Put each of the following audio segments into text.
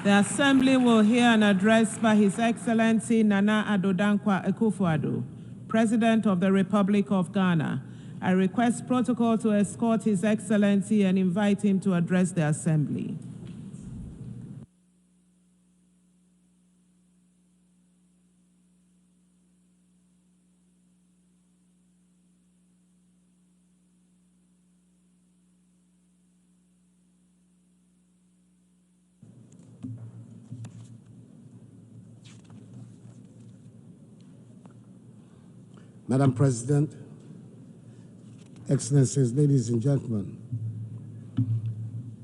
The Assembly will hear an address by His Excellency Nana Addo Dankwa Akufo-Addo, President of the Republic of Ghana. I request protocol to escort His Excellency and invite him to address the Assembly. Madam President, Excellencies, ladies and gentlemen,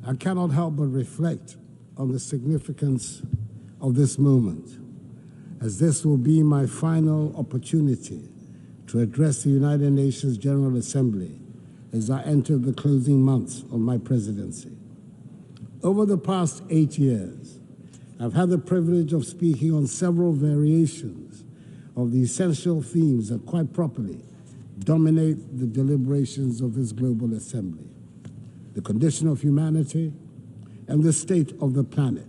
I cannot help but reflect on the significance of this moment, as this will be my final opportunity to address the United Nations General Assembly as I enter the closing months of my presidency. Over the past 8 years, I've had the privilege of speaking on several variations of the essential themes that quite properly dominate the deliberations of this global assembly: the condition of humanity and the state of the planet.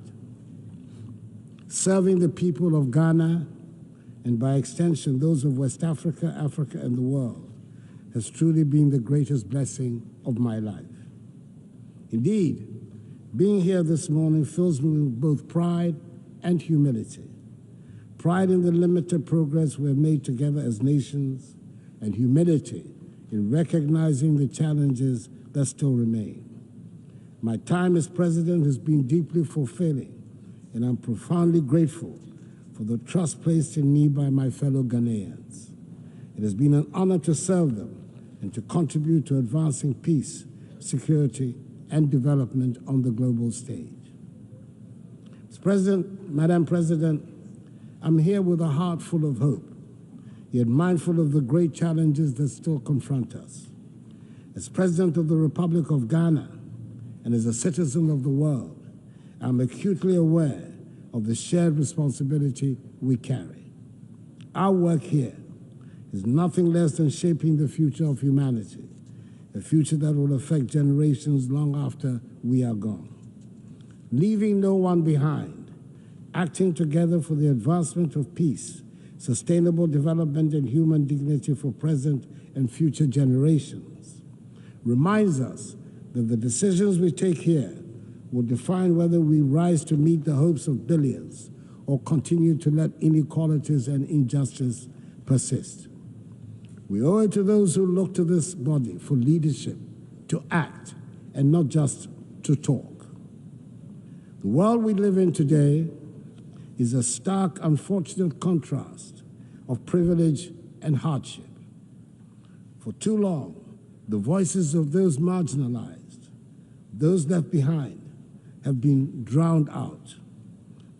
Serving the people of Ghana, and by extension those of West Africa, Africa, and the world, has truly been the greatest blessing of my life. Indeed, being here this morning fills me with both pride and humility. Pride in the limited progress we have made together as nations, and humility in recognizing the challenges that still remain. My time as president has been deeply fulfilling, and I'm profoundly grateful for the trust placed in me by my fellow Ghanaians. It has been an honor to serve them and to contribute to advancing peace, security, and development on the global stage. Mr. President, Madam President, I'm here with a heart full of hope, yet mindful of the great challenges that still confront us. As President of the Republic of Ghana and as a citizen of the world, I'm acutely aware of the shared responsibility we carry. Our work here is nothing less than shaping the future of humanity, a future that will affect generations long after we are gone. Leaving no one behind, acting together for the advancement of peace, sustainable development, and human dignity for present and future generations, reminds us that the decisions we take here will define whether we rise to meet the hopes of billions or continue to let inequalities and injustice persist. We owe it to those who look to this body for leadership to act and not just to talk. The world we live in today is a stark, unfortunate contrast of privilege and hardship. For too long, the voices of those marginalized, those left behind, have been drowned out.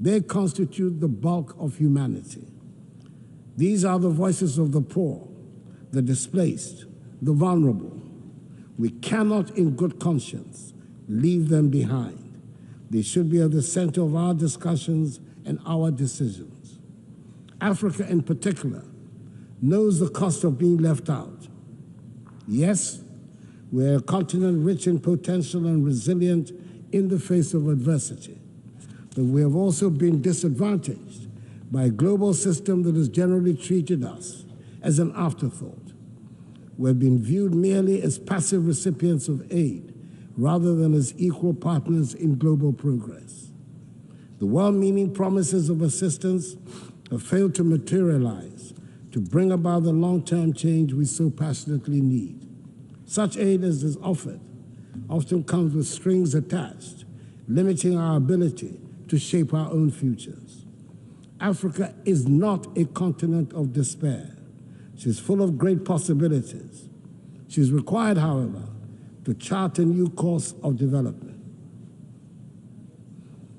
They constitute the bulk of humanity. These are the voices of the poor, the displaced, the vulnerable. We cannot, in good conscience, leave them behind. They should be at the center of our discussions and our decisions. Africa, in particular, knows the cost of being left out. Yes, we're a continent rich in potential and resilient in the face of adversity, but we have also been disadvantaged by a global system that has generally treated us as an afterthought. We've been viewed merely as passive recipients of aid rather than as equal partners in global progress. The well-meaning promises of assistance have failed to materialize to bring about the long-term change we so passionately need. Such aid as is offered often comes with strings attached, limiting our ability to shape our own futures. Africa is not a continent of despair. She's full of great possibilities. She's required, however, to chart a new course of development.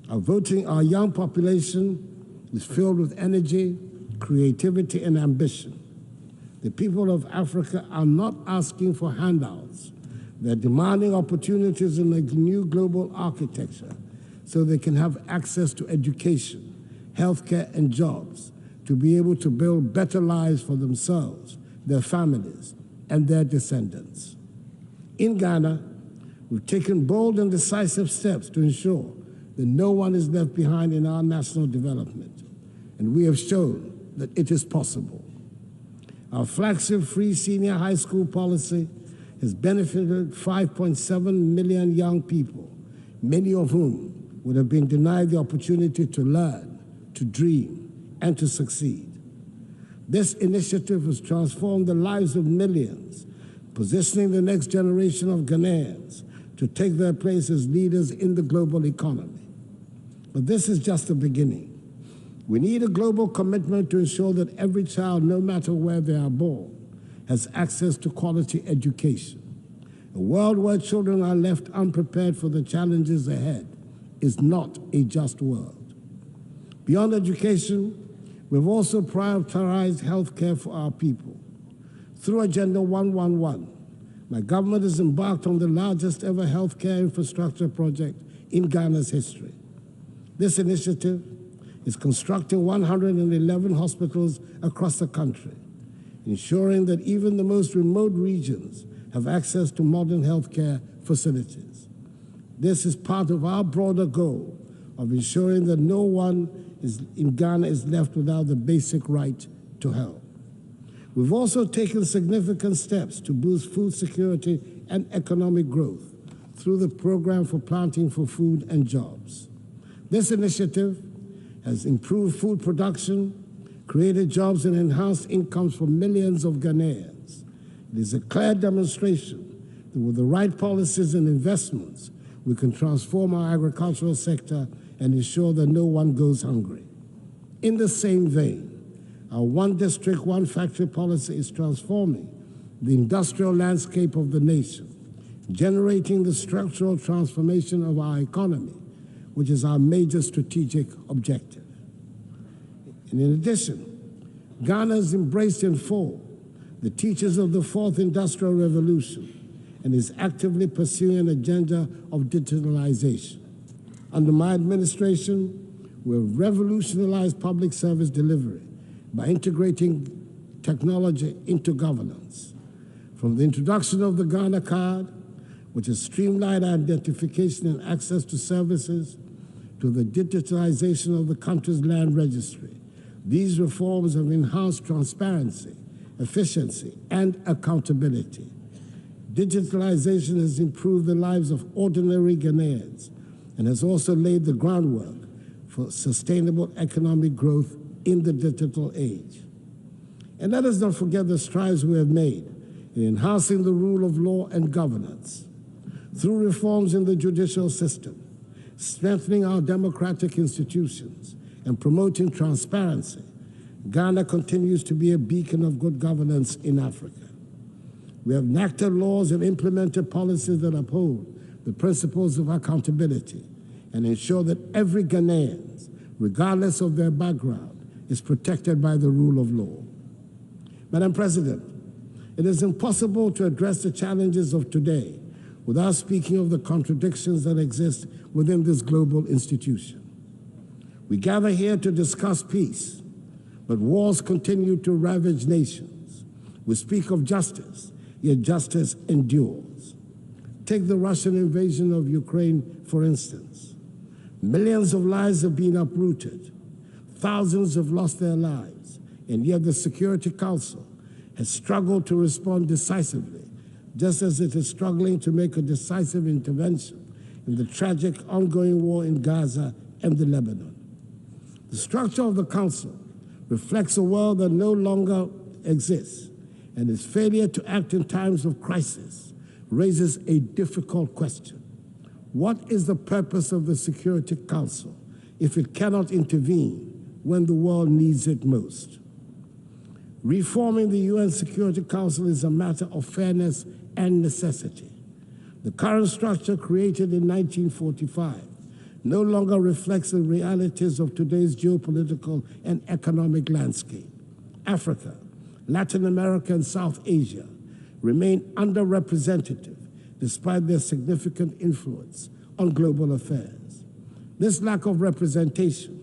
Our young population is filled with energy, creativity, and ambition. The people of Africa are not asking for handouts. They're demanding opportunities in a new global architecture so they can have access to education, healthcare, and jobs to be able to build better lives for themselves, their families, and their descendants. In Ghana, we've taken bold and decisive steps to ensure that no one is left behind in our national development, and we have shown that it is possible. Our flagship free senior high school policy has benefited 5.7 million young people, many of whom would have been denied the opportunity to learn, to dream, and to succeed. This initiative has transformed the lives of millions, positioning the next generation of Ghanaians to take their place as leaders in the global economy. But this is just the beginning. We need a global commitment to ensure that every child, no matter where they are born, has access to quality education. A world where children are left unprepared for the challenges ahead is not a just world. Beyond education, we've also prioritized health care for our people. Through Agenda 111, my government has embarked on the largest ever healthcare infrastructure project in Ghana's history. This initiative is constructing 111 hospitals across the country, ensuring that even the most remote regions have access to modern healthcare facilities. This is part of our broader goal of ensuring that no one in Ghana is left without the basic right to health. We've also taken significant steps to boost food security and economic growth through the Program for Planting for Food and Jobs. This initiative has improved food production, created jobs, and enhanced incomes for millions of Ghanaians. It is a clear demonstration that with the right policies and investments, we can transform our agricultural sector and ensure that no one goes hungry. In the same vein, our one district, one factory policy is transforming the industrial landscape of the nation, generating the structural transformation of our economy, which is our major strategic objective. And in addition, Ghana has embraced in full the teachings of the Fourth Industrial Revolution and is actively pursuing an agenda of digitalization. Under my administration, we've revolutionized public service delivery by integrating technology into governance. From the introduction of the Ghana Card, which has streamlined identification and access to services, to the digitalization of the country's land registry, these reforms have enhanced transparency, efficiency, and accountability. Digitalization has improved the lives of ordinary Ghanaians and has also laid the groundwork for sustainable economic growth in the digital age. And let us not forget the strides we have made in enhancing the rule of law and governance. Through reforms in the judicial system, strengthening our democratic institutions, and promoting transparency, Ghana continues to be a beacon of good governance in Africa. We have enacted laws and implemented policies that uphold the principles of accountability and ensure that every Ghanaian, regardless of their background, is protected by the rule of law. Madam President, it is impossible to address the challenges of today without speaking of the contradictions that exist within this global institution. We gather here to discuss peace, but wars continue to ravage nations. We speak of justice, yet justice endures. Take the Russian invasion of Ukraine, for instance. Millions of lives have been uprooted. Thousands have lost their lives, and yet the Security Council has struggled to respond decisively, just as it is struggling to make a decisive intervention in the tragic ongoing war in Gaza and the Lebanon. The structure of the Council reflects a world that no longer exists, and its failure to act in times of crisis raises a difficult question. What is the purpose of the Security Council if it cannot intervene when the world needs it most? Reforming the UN Security Council is a matter of fairness and necessity. The current structure, created in 1945, no longer reflects the realities of today's geopolitical and economic landscape. Africa, Latin America, and South Asia remain underrepresented despite their significant influence on global affairs. This lack of representation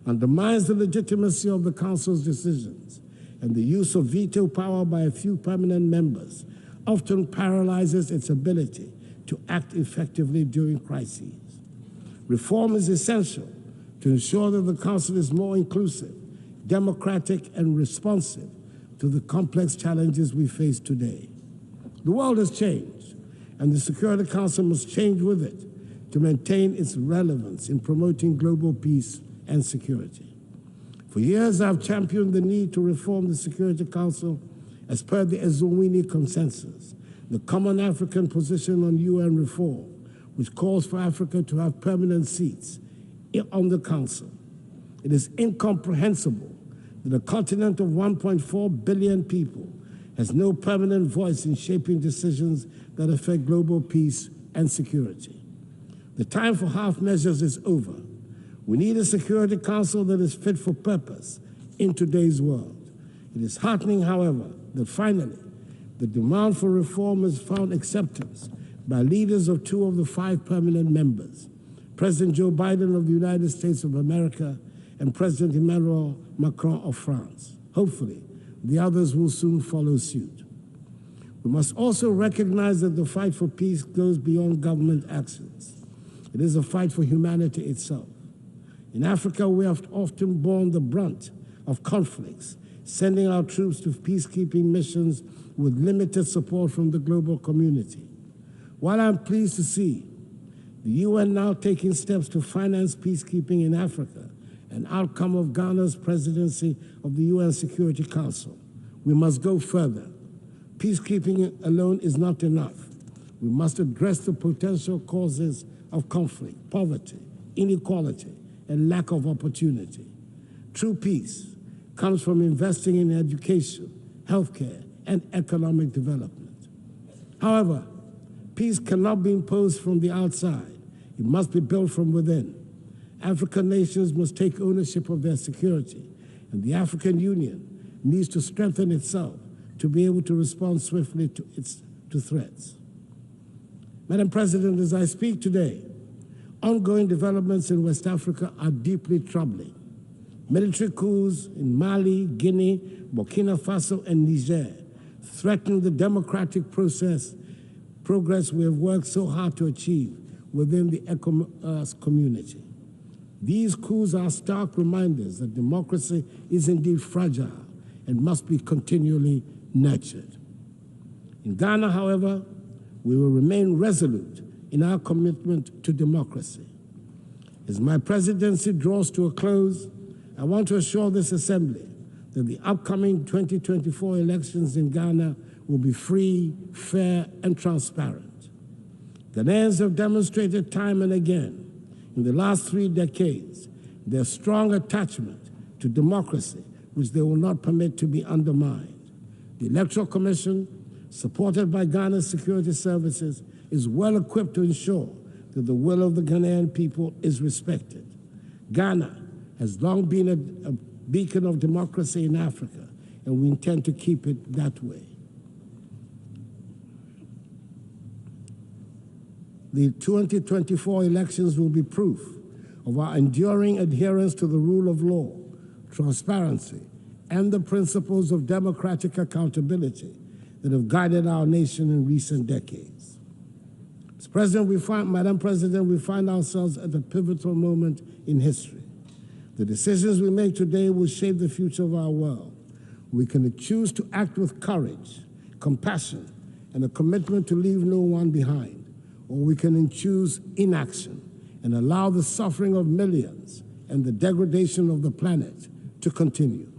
undermines the legitimacy of the Council's decisions, and the use of veto power by a few permanent members often paralyzes its ability to act effectively during crises. Reform is essential to ensure that the Council is more inclusive, democratic, and responsive to the complex challenges we face today. The world has changed, and the Security Council must change with it to maintain its relevance in promoting global peace and security. For years, I've championed the need to reform the Security Council as per the Ezulwini Consensus, the common African position on UN reform, which calls for Africa to have permanent seats on the Council. It is incomprehensible that a continent of 1.4 billion people has no permanent voice in shaping decisions that affect global peace and security. The time for half measures is over. We need a Security Council that is fit for purpose in today's world. It is heartening, however, that finally the demand for reform has found acceptance by leaders of 2 of the 5 permanent members, President Joe Biden of the United States of America and President Emmanuel Macron of France. Hopefully, the others will soon follow suit. We must also recognize that the fight for peace goes beyond government actions. It is a fight for humanity itself. In Africa, we have often borne the brunt of conflicts, sending our troops to peacekeeping missions with limited support from the global community. While I'm pleased to see the UN now taking steps to finance peacekeeping in Africa, an outcome of Ghana's presidency of the UN Security Council, we must go further. Peacekeeping alone is not enough. We must address the potential causes of conflict, poverty, inequality, and lack of opportunity. True peace comes from investing in education, healthcare, and economic development. However, peace cannot be imposed from the outside. It must be built from within. African nations must take ownership of their security, and the African Union needs to strengthen itself to be able to respond swiftly to threats. Madam President, as I speak today, ongoing developments in West Africa are deeply troubling. Military coups in Mali, Guinea, Burkina Faso, and Niger threaten the democratic progress we have worked so hard to achieve within the ECOWAS community. These coups are stark reminders that democracy is indeed fragile and must be continually nurtured. In Ghana, however, we will remain resolute in our commitment to democracy. As my presidency draws to a close, I want to assure this Assembly that the upcoming 2024 elections in Ghana will be free, fair, and transparent. Ghanaians have demonstrated time and again in the last 3 decades their strong attachment to democracy, which they will not permit to be undermined. The Electoral Commission, supported by Ghana's security services, is well equipped to ensure that the will of the Ghanaian people is respected. Ghana has long been a beacon of democracy in Africa, and we intend to keep it that way. The 2024 elections will be proof of our enduring adherence to the rule of law, transparency, and the principles of democratic accountability that have guided our nation in recent decades. Madam President, we find ourselves at a pivotal moment in history. The decisions we make today will shape the future of our world. We can choose to act with courage, compassion, and a commitment to leave no one behind, or we can choose inaction and allow the suffering of millions and the degradation of the planet to continue.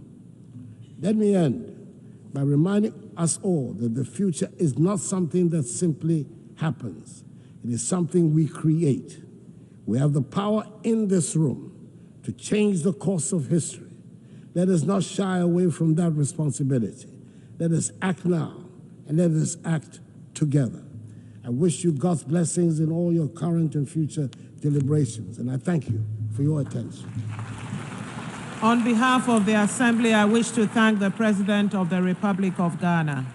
Let me end by reminding us all that the future is not something that simply happens. It is something we create. We have the power in this room to change the course of history. Let us not shy away from that responsibility. Let us act now, and let us act together. I wish you God's blessings in all your current and future deliberations, and I thank you for your attention. On behalf of the Assembly, I wish to thank the President of the Republic of Ghana.